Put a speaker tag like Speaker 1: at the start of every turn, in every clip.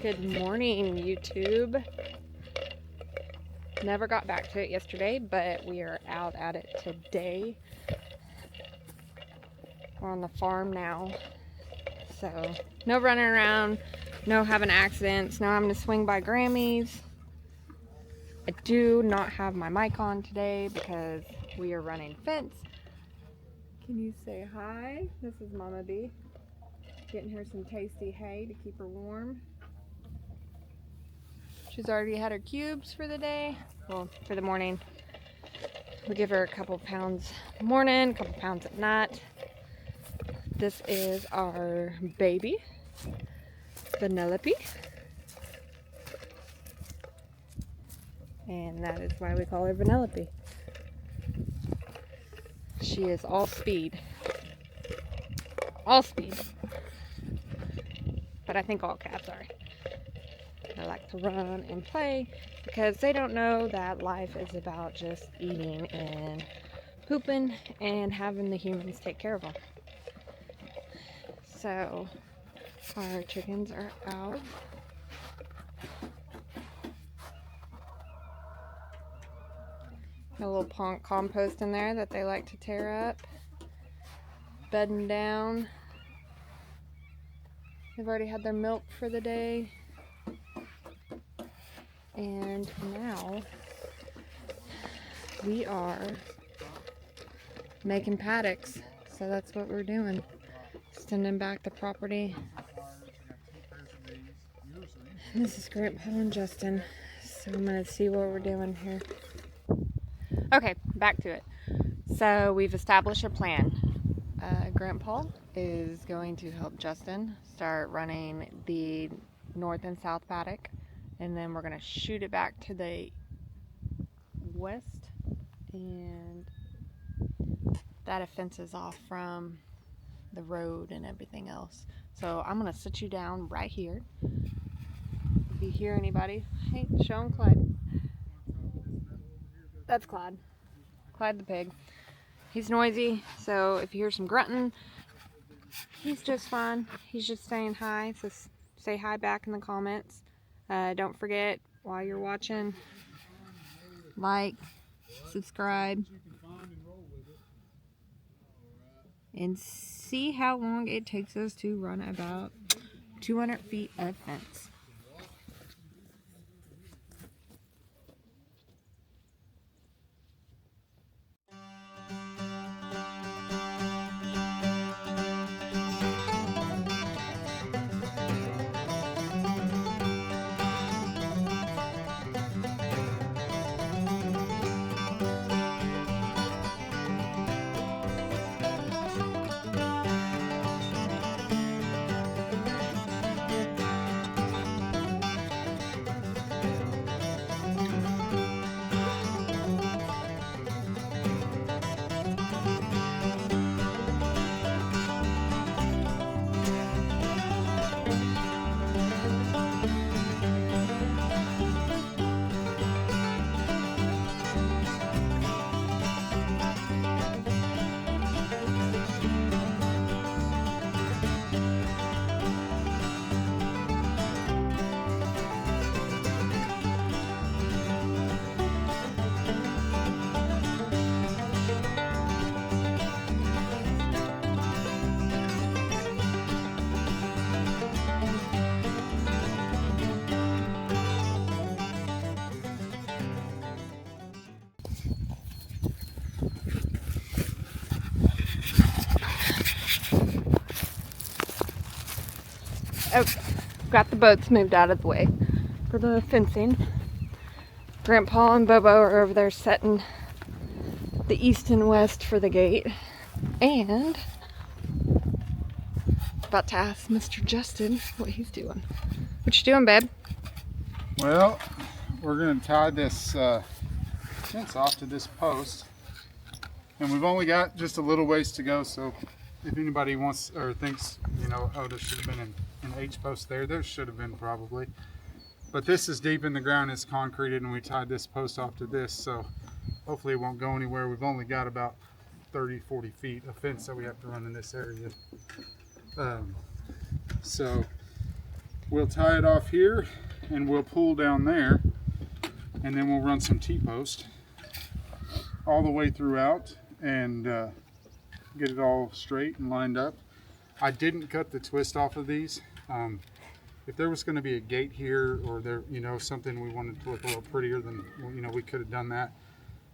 Speaker 1: Good morning, YouTube. Never got back to it yesterday, but we are out at it today. We're on the farm now, so no running around, no having accidents, no having to swing by Grammy's. I do not have my mic on today because we are running fence. Can you say hi? This is Mama B. Getting her some tasty hay to keep her warm. She's already had her cubes for the day, well, for the morning. We give her a couple pounds morning, a couple pounds at night. This is our baby, Vanellope. And that is why we call her Vanellope. She is all speed. All speed. But I think all cats are. They like to run and play because they don't know that life is about just eating and pooping and having the humans take care of them. So our chickens are out. A little compost in there that they like to tear up. Bedding down. They've already had their milk for the day. And now we are making paddocks. So that's what we're doing. Sending back the property. And this is Grandpa and Justin. So I'm going to see what we're doing here. Okay, back to it. So we've established a plan. Grandpa is going to help Justin start running the north and south paddock, and then we're going to shoot it back to the west, and that fences off from the road and everything else. So I'm going to sit you down right here. If you hear anybody, hey, show him Clyde. That's Clyde. Clyde the pig. He's noisy, so if you hear some grunting, he's just fine. He's just saying hi, so say hi back in the comments. Don't forget, while you're watching, like, subscribe, and see how long it takes us to run about 200 feet of fence. Okay, got the boats moved out of the way for the fencing. Grandpa and Bobo are over there setting the east and west for the gate. And about to ask Mr. Justin what he's doing. What you doing, babe?
Speaker 2: Well, we're going to tie this fence off to this post. And we've only got just a little ways to go, so if anybody wants or thinks, you know, oh, there should have been an H post there should have been probably. But this is deep in the ground, it's concreted, and we tied this post off to this, so hopefully it won't go anywhere. We've only got about 30-40 feet of fence that we have to run in this area. So we'll tie it off here and we'll pull down there, and then we'll run some T-post all the way throughout and get it all straight and lined up. I didn't cut the twist off of these. If there was going to be a gate here, or there, you know, something we wanted to look a little prettier, then, you know, we could have done that.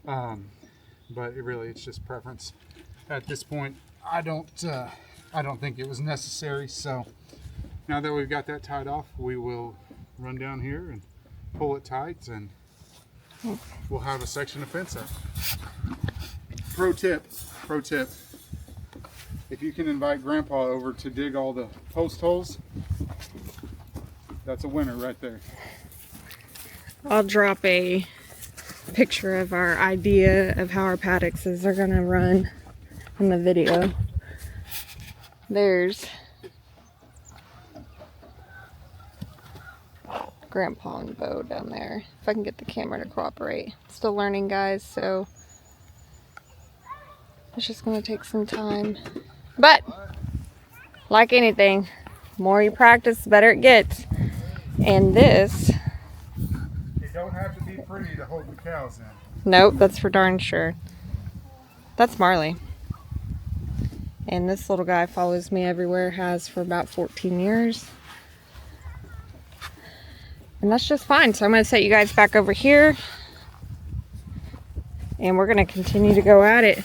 Speaker 2: But it's just preference. At this point, I don't think it was necessary. So now that we've got that tied off, we will run down here and pull it tight, and we'll have a section of fence up. Pro tip. If you can invite Grandpa over to dig all the post holes, that's a winner right there.
Speaker 1: I'll drop a picture of our idea of how our paddocks are going to run in the video. There's Grandpa and Bo down there. If I can get the camera to cooperate. Still learning, guys, so it's just going to take some time. But, like anything, the more you practice, the better it gets. And this...
Speaker 2: It don't have to be pretty to hold the cows in.
Speaker 1: Nope, that's for darn sure. That's Marley. And this little guy follows me everywhere, has for about 14 years. And that's just fine. So I'm going to set you guys back over here. And we're going to continue to go at it.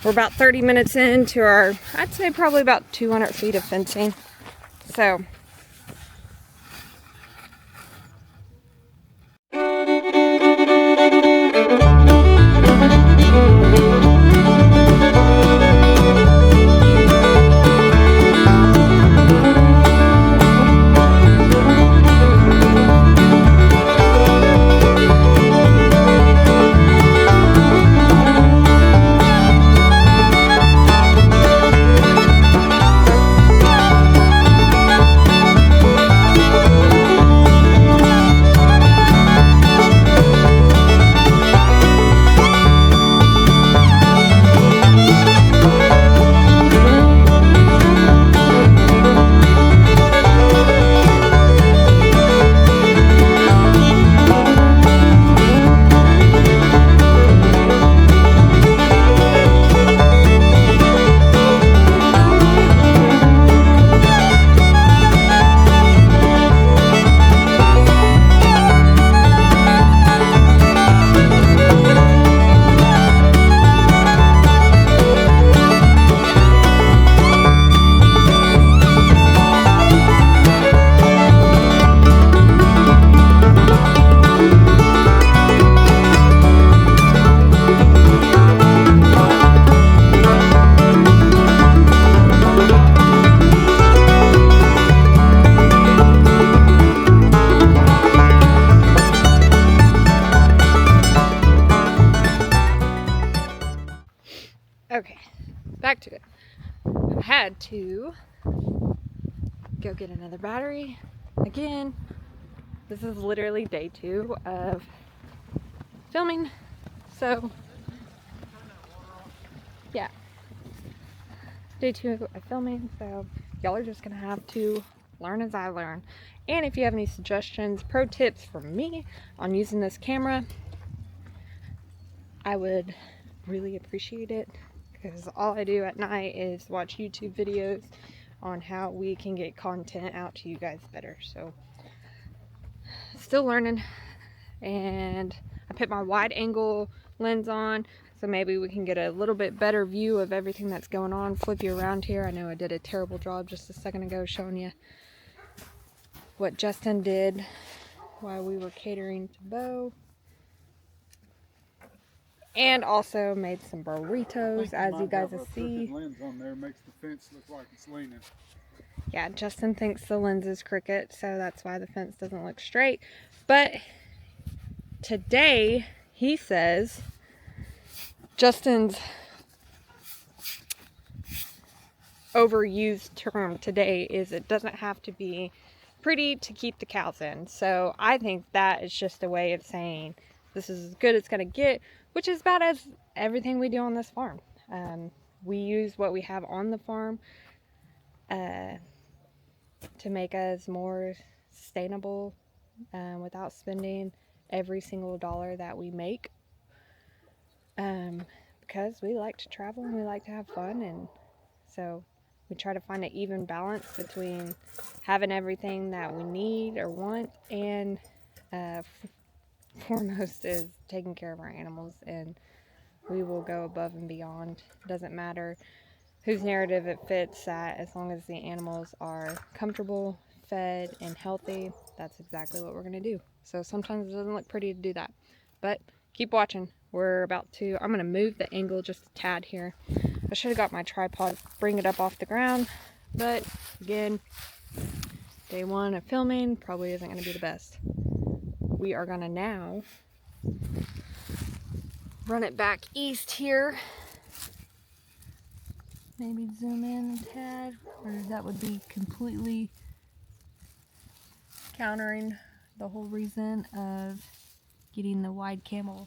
Speaker 1: We're about 30 minutes into our, I'd say probably about 200 feet of fencing. So... Okay, back to it. I had to go get another battery. Again, this is literally day 2 of filming. So, yeah. Day 2 of filming, so y'all are just gonna have to learn as I learn. And if you have any suggestions, pro tips from me on using this camera, I would really appreciate it. Because all I do at night is watch YouTube videos on how we can get content out to you guys better. So, still learning. And I put my wide angle lens on, so maybe we can get a little bit better view of everything that's going on. Flip you around here. I know I did a terrible job just a second ago showing you what Justin did while we were catering to Bo. And also made some burritos, as you guys will see.
Speaker 2: Lens on there makes the fence look like it's leaning.
Speaker 1: Yeah, Justin thinks the lens is crooked, so that's why the fence doesn't look straight. But today, he says, Justin's overused term today is it doesn't have to be pretty to keep the cows in. So I think that is just a way of saying this is as good as it's going to get, which is about as everything we do on this farm. We use what we have on the farm. to make us more sustainable without spending every single dollar that we make. Because we like to travel and we like to have fun, and so we try to find an even balance between having everything that we need or want, and foremost is taking care of our animals, and we will go above and beyond. It doesn't matter whose narrative it fits at, as long as the animals are comfortable, fed, and healthy. That's exactly what we're going to do. So sometimes it doesn't look pretty to do that, but keep watching. I'm going to move the angle just a tad here. I should have got my tripod, bring it up off the ground, but again, day one of filming probably isn't going to be the best. We are going to now run it back east here. Maybe zoom in a tad, or that would be completely countering the whole reason of getting the wide camera.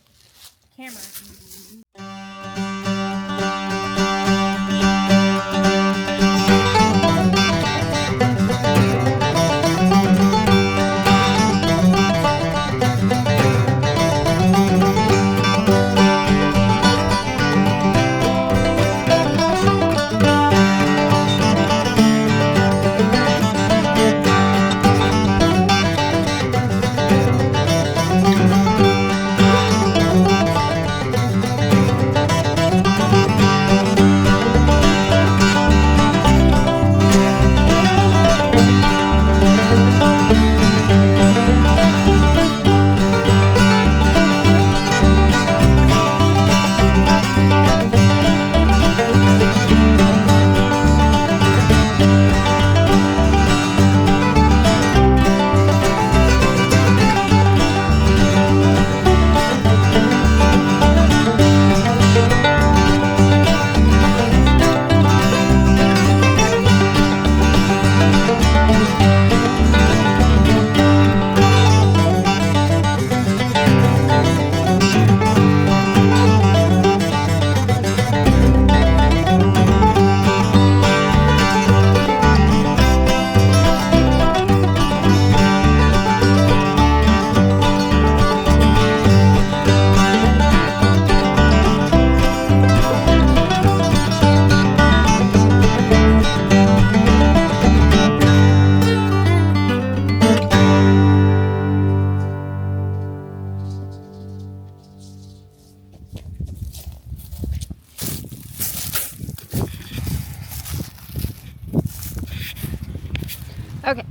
Speaker 1: Okay,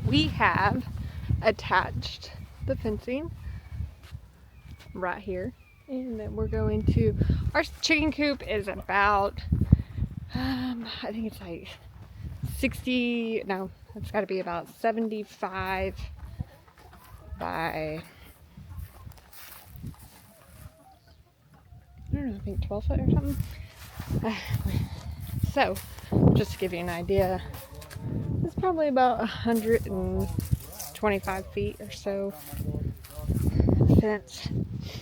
Speaker 1: we have attached the fencing right here, and then we're going to, our chicken coop is about, I think it's like 60, no, it's got to be about 75 by, I don't know, I think 12 foot or something. So, just to give you an idea, it's probably about 125 feet or so fence.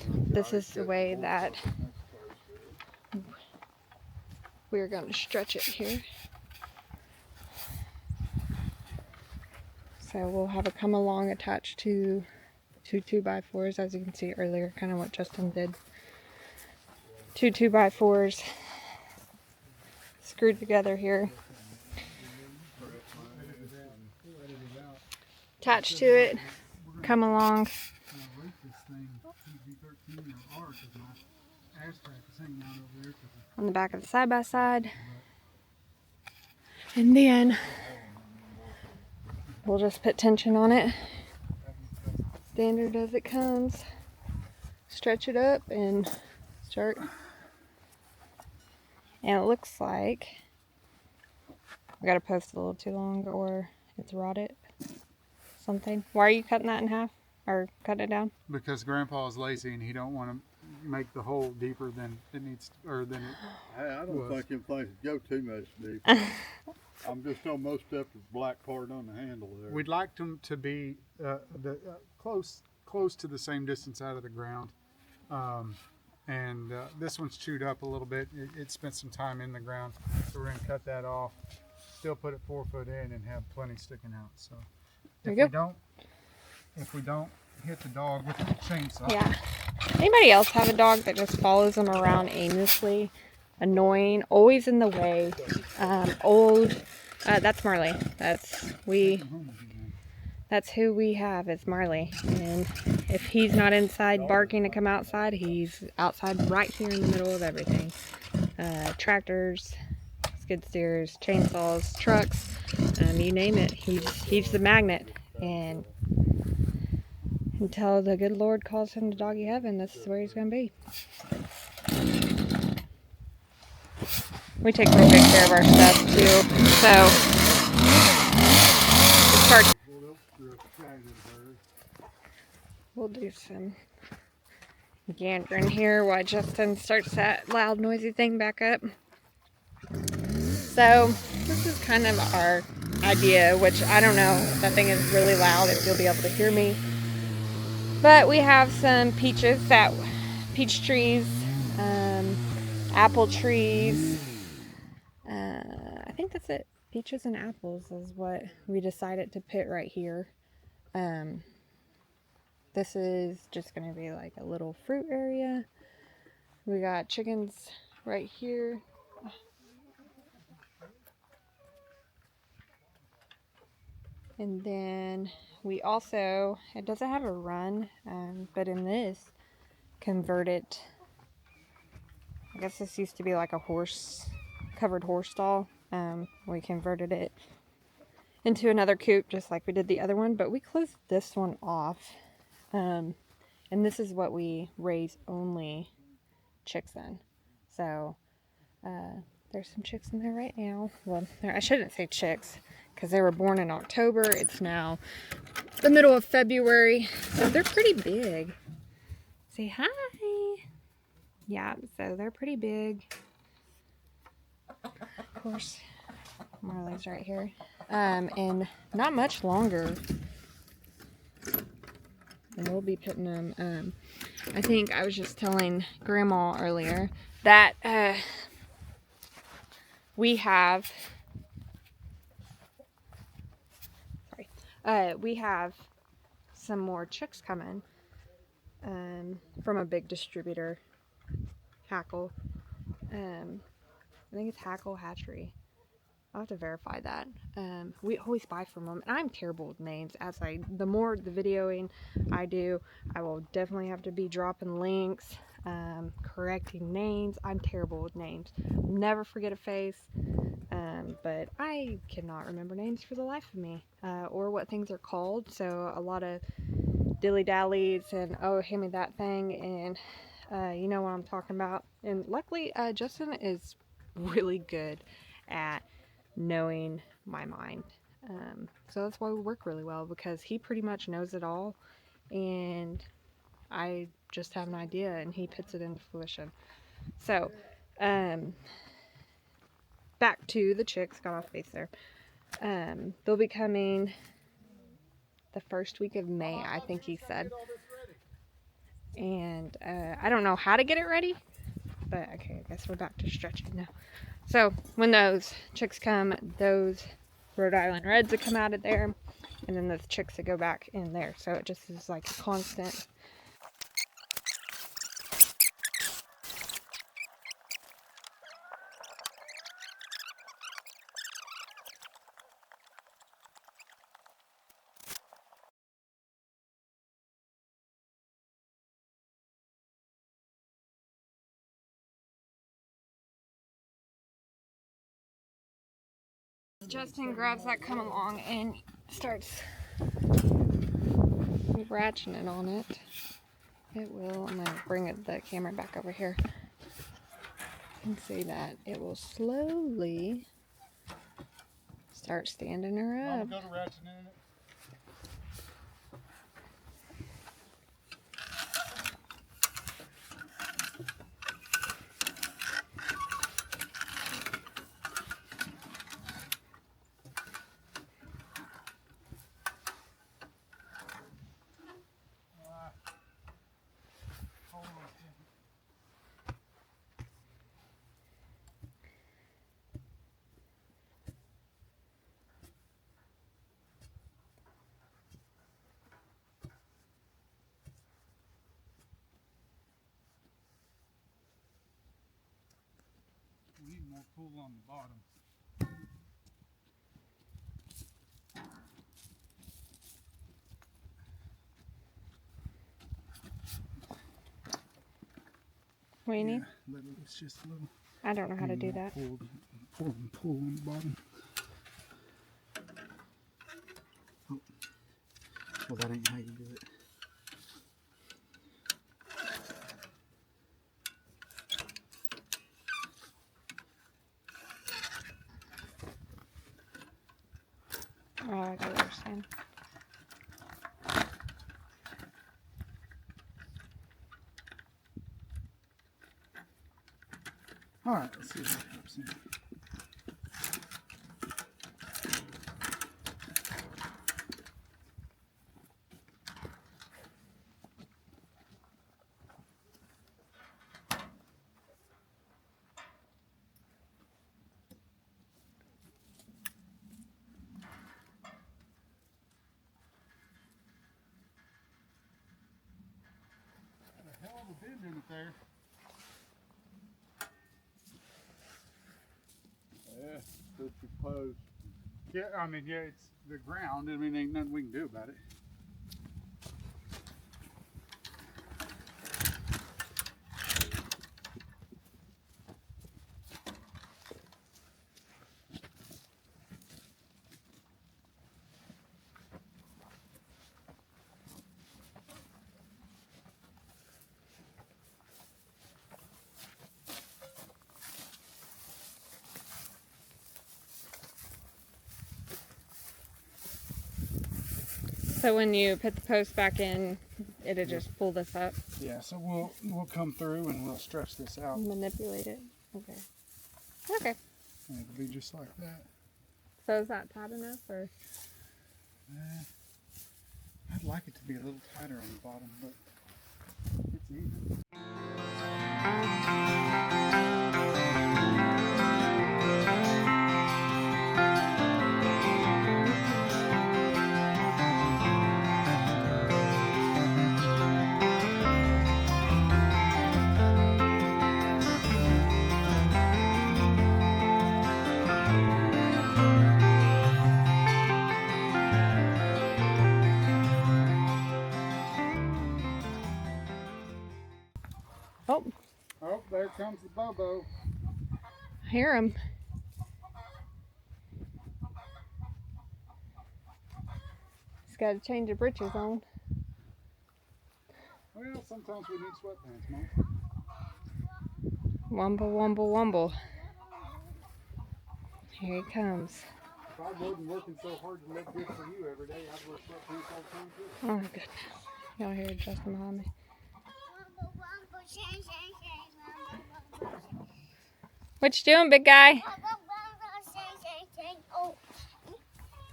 Speaker 1: This is the way that we're going to stretch it here. So we'll have a come along attached to two 2x4s, as you can see earlier, kind of what Justin did. Two 2x4s screwed together here. Attached to it, come along. On the back of the side-by-side. And then we'll just put tension on it, standard as it comes. Stretch it up and start. And it looks like I got a post a little too long, or it's rotted. Something. Why are you cutting that in half, or cutting it down?
Speaker 2: Because Grandpa is lazy and he don't want to make the hole deeper than it needs, or than it.
Speaker 3: Hey, I don't think them things go too much deep. I'm just on most stuff with black part on the handle there.
Speaker 2: We'd like them to be close to the same distance out of the ground. This one's chewed up a little bit. It spent some time in the ground, so we're going to cut that off. still put it 4 foot in and have plenty sticking out. So
Speaker 1: There
Speaker 2: if
Speaker 1: you
Speaker 2: we don't, hit the dog with the chainsaw.
Speaker 1: Yeah. Anybody else have a dog that just follows them around aimlessly? Annoying, always in the way. Old. That's Marley. That's who we have is Marley. And if he's not inside barking to come outside, he's outside right here in the middle of everything. Tractors, skid steers, chainsaws, trucks, you name it. He's the magnet. And until the good Lord calls him to doggy heaven, this is where he's going to be. We take real good care of our stuff too. So, we'll do some gandering here while Justin starts that loud noisy thing back up. So, this is kind of our idea, which I don't know if that thing is really loud, if you'll be able to hear me. But we have some peach trees, apple trees. I think that's it. Peaches and apples is what we decided to put right here. This is just going to be like a little fruit area. We got chickens right here. And then we also, it doesn't have a run, but in this, converted, I guess this used to be like a covered horse stall. We converted it into another coop just like we did the other one, but we closed this one off. And this is what we raise only chicks in. So there's some chicks in there right now. Well, I shouldn't say chicks because they were born in October. It's now the middle of February, so they're pretty big. Say hi. Yeah, so they're pretty big. Of course, Marley's right here. And not much longer. And we'll be putting them, I think I was just telling Grandma earlier that we have some more chicks coming from a big distributor, Hackle. I think it's Hackle Hatchery. I'll have to verify that. We always buy from them, and I'm terrible with names. The more the videoing I do, I will definitely have to be dropping links, correcting names. I'm terrible with names. Never forget a face, but I cannot remember names for the life of me, or what things are called. So a lot of dilly-dallies and, oh, hand me that thing, and you know what I'm talking about. And luckily, Justin is really good at knowing my mind. So that's why we work really well, because he pretty much knows it all, and I just have an idea and he puts it into fruition. So, back to the chicks, got off base there. They'll be coming the first week of May, I think he said. And I don't know how to get it ready, but okay, I guess we're back to stretching now. So when those chicks come, those Rhode Island Reds that come out of there, and then those chicks that go back in there. So it just is like a constant. Justin grabs that come along and starts ratcheting on it. It will, I'm going to bring the camera back over here. You can see that it will slowly start standing her up.
Speaker 2: we'll pull on the bottom.
Speaker 1: What do you need?
Speaker 2: Let it loose just a little.
Speaker 1: I don't know how to do that.
Speaker 2: Pull on the bottom. Oh. Well, that ain't how you do it.
Speaker 1: Oh, I got what you're saying.
Speaker 2: All right, let's see if that helps here. A hell of a bend in it there.
Speaker 3: Yeah, put your post.
Speaker 2: Yeah, I mean, yeah, it's the ground. I mean, ain't nothing we can do about it.
Speaker 1: So when you put the post back in, it'll just pull this up.
Speaker 2: Yeah, so we'll come through and we'll stretch this out.
Speaker 1: Manipulate it. Okay. Okay.
Speaker 2: And it'll be just like that.
Speaker 1: So is that tight enough, or?
Speaker 2: I'd like it to be a little tighter on the bottom, but it's even.
Speaker 1: Oh,
Speaker 2: Oh, there comes the Bobo.
Speaker 1: I hear him. He's got to change the britches on.
Speaker 2: Well, sometimes we need sweatpants, Mom.
Speaker 1: Wumble, wumble, wumble. Here he comes.
Speaker 2: If I wasn't working so hard to look good for you every day, I'd wear sweatpants all the time too.
Speaker 1: Oh, goodness. Y'all hear Justin behind me. What you doing, big guy?
Speaker 4: Oh,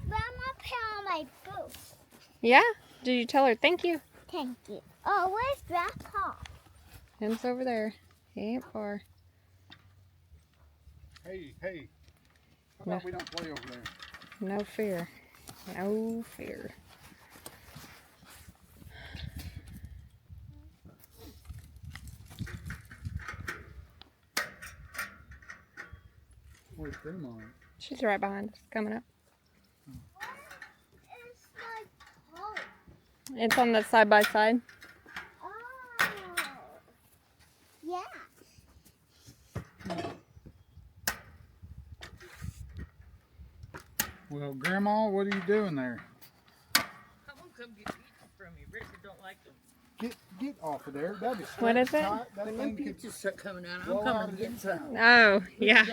Speaker 4: Grandma put on my boots.
Speaker 1: Yeah? Did you tell her thank you?
Speaker 4: Thank you. Oh, where's Grandpa?
Speaker 1: Him's over there. He ain't far.
Speaker 2: Hey, how about we don't play over there?
Speaker 1: No fear. No fear.
Speaker 2: Where's Grandma?
Speaker 1: She's right behind us, coming up.
Speaker 4: It's my coat.
Speaker 1: It's on the side by side.
Speaker 4: Oh. Yeah.
Speaker 2: Well, Grandma, what are you doing there?
Speaker 5: I won't come get pizza from you. Richard don't like them.
Speaker 2: Get off of there. That'd be
Speaker 1: What is it?
Speaker 2: That
Speaker 5: When
Speaker 2: thing
Speaker 5: them
Speaker 2: could.
Speaker 5: pizzas start coming out,
Speaker 2: Well,
Speaker 5: I'm coming to get some.
Speaker 1: Oh, yeah.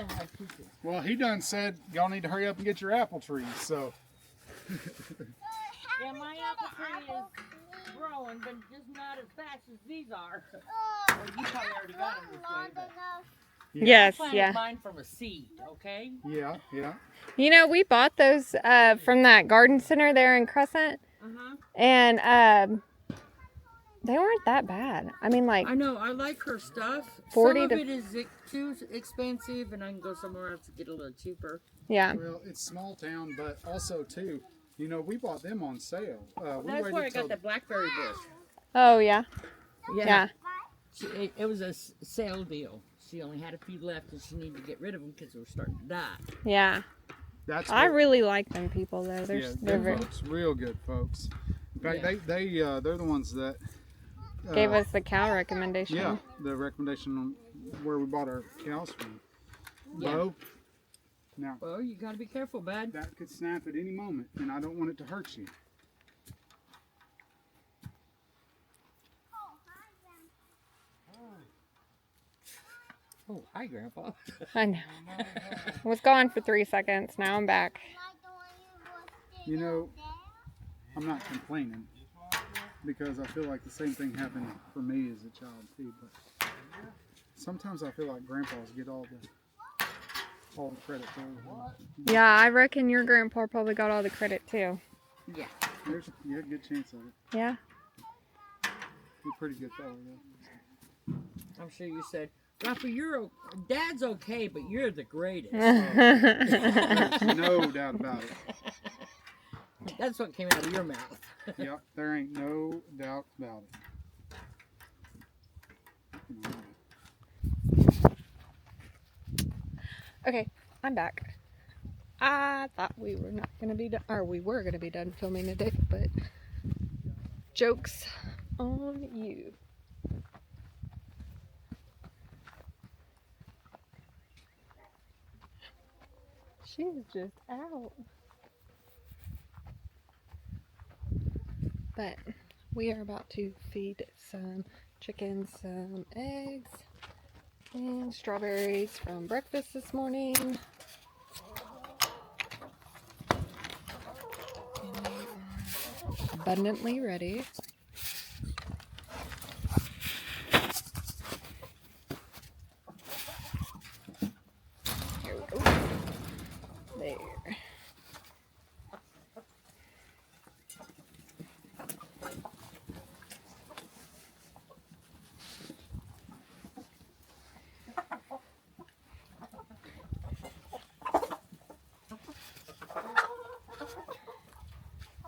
Speaker 2: Well, he done said y'all need to hurry up and get your apple trees. So
Speaker 5: Yeah, my apple tree is growing, but just not as fast as these are.
Speaker 4: Oh,
Speaker 5: Well, you probably already got them this
Speaker 4: long
Speaker 5: way, but
Speaker 4: enough.
Speaker 1: Yes,
Speaker 5: I planted
Speaker 1: yeah.
Speaker 5: mine from a seed, okay?
Speaker 2: yeah.
Speaker 1: You know, we bought those from that garden center there in Crescent,
Speaker 5: Uh-huh.
Speaker 1: and they weren't that bad. I mean, like,
Speaker 5: I know, I like her stuff.
Speaker 1: 40
Speaker 5: Some of
Speaker 1: to-
Speaker 5: it is too expensive, and I can go somewhere else to get a little cheaper.
Speaker 1: yeah.
Speaker 2: Well, it's small town, but also too, you know, we bought them on sale. We
Speaker 5: That's
Speaker 2: waited
Speaker 5: where I
Speaker 2: till
Speaker 5: got the blackberry bush.
Speaker 1: Oh, yeah. Yeah.
Speaker 5: It was a sale deal. she only had a few left and she needed to get rid of them because they were starting to die.
Speaker 1: Yeah.
Speaker 2: That's
Speaker 1: I
Speaker 2: what-
Speaker 1: really like them people though. They're,
Speaker 2: yeah,
Speaker 1: they're
Speaker 2: them
Speaker 1: very,
Speaker 2: folks, real good folks. In fact,
Speaker 5: Yeah.
Speaker 2: they're the ones that
Speaker 1: gave us the cow recommendation.
Speaker 2: yeah, the recommendation on where we bought our cows from.
Speaker 5: Yeah.
Speaker 2: Bo, now
Speaker 5: Well, you gotta be careful, bud.
Speaker 2: that could snap at any moment, and I don't want it to hurt you.
Speaker 5: Oh, hi, Grandpa.
Speaker 1: I know. Was gone for 3 seconds. Now I'm back.
Speaker 2: You know, I'm not complaining because I feel like the same thing happened for me as a child too. But sometimes I feel like grandpas get all the credit for it.
Speaker 1: Yeah, I reckon your grandpa probably got all the credit too.
Speaker 5: Yeah.
Speaker 2: There's a good chance of it.
Speaker 1: Yeah.
Speaker 2: You're a pretty good fellow, though.
Speaker 5: I'm sure you said, Grandpa, Dad's okay, but you're the greatest.
Speaker 2: There's no doubt about it.
Speaker 5: That's what came out of your mouth.
Speaker 2: Yep, there ain't no doubt about it.
Speaker 1: Okay, I'm back. I thought we were not going to be done, or we were going to be done filming today, but joke's on you. She's just out. But we are about to feed some chickens some eggs and strawberries from breakfast this morning. And they are abundantly ready. Here we go. There.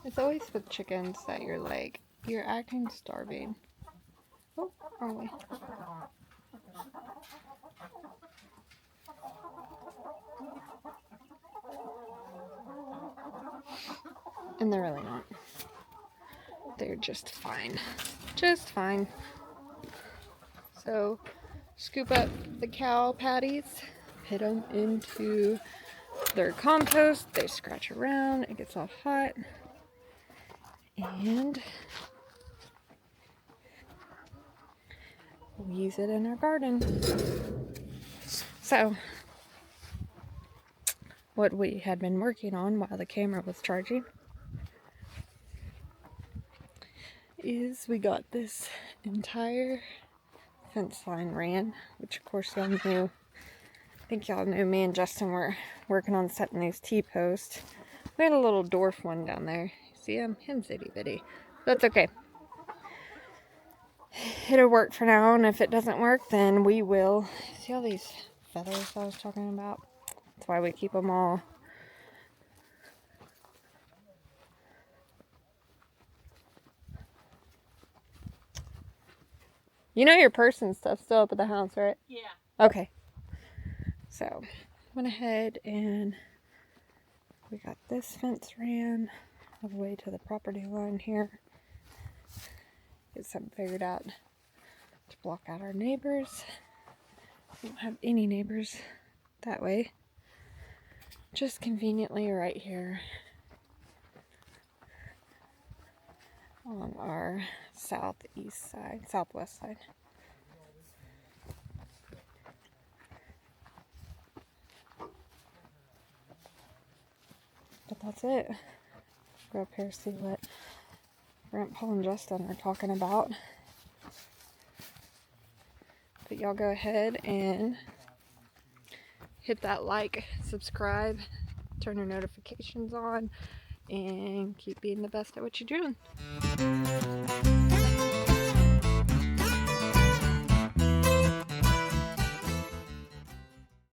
Speaker 1: It's always with chickens that you're like, you're acting starving. Oh, are we? And they're really not. They're just fine. Just fine. So, scoop up the cow patties, put them into their compost. They scratch around, it gets all hot. And we'll use it in our garden. So, what we had been working on while the camera was charging is we got this entire fence line ran, which of course y'all knew. I think y'all knew me and Justin were working on setting these T-posts. We had a little dwarf one down there. See him? Him's itty bitty. That's okay. It'll work for now, and if it doesn't work, then we will. See all these feathers I was talking about? That's why we keep them all. You know your purse and stuff's still up at the house, right?
Speaker 5: Yeah.
Speaker 1: Okay. So, went ahead and we got this fence ran all the way to the property line here. Get something figured out to block out our neighbors. We don't have any neighbors that way. Just conveniently right here on our southwest side. But that's it. Go up here see what Grandpa and Justin are talking about. But y'all go ahead and hit that like, subscribe, turn your notifications on, and keep being the best at what you're doing.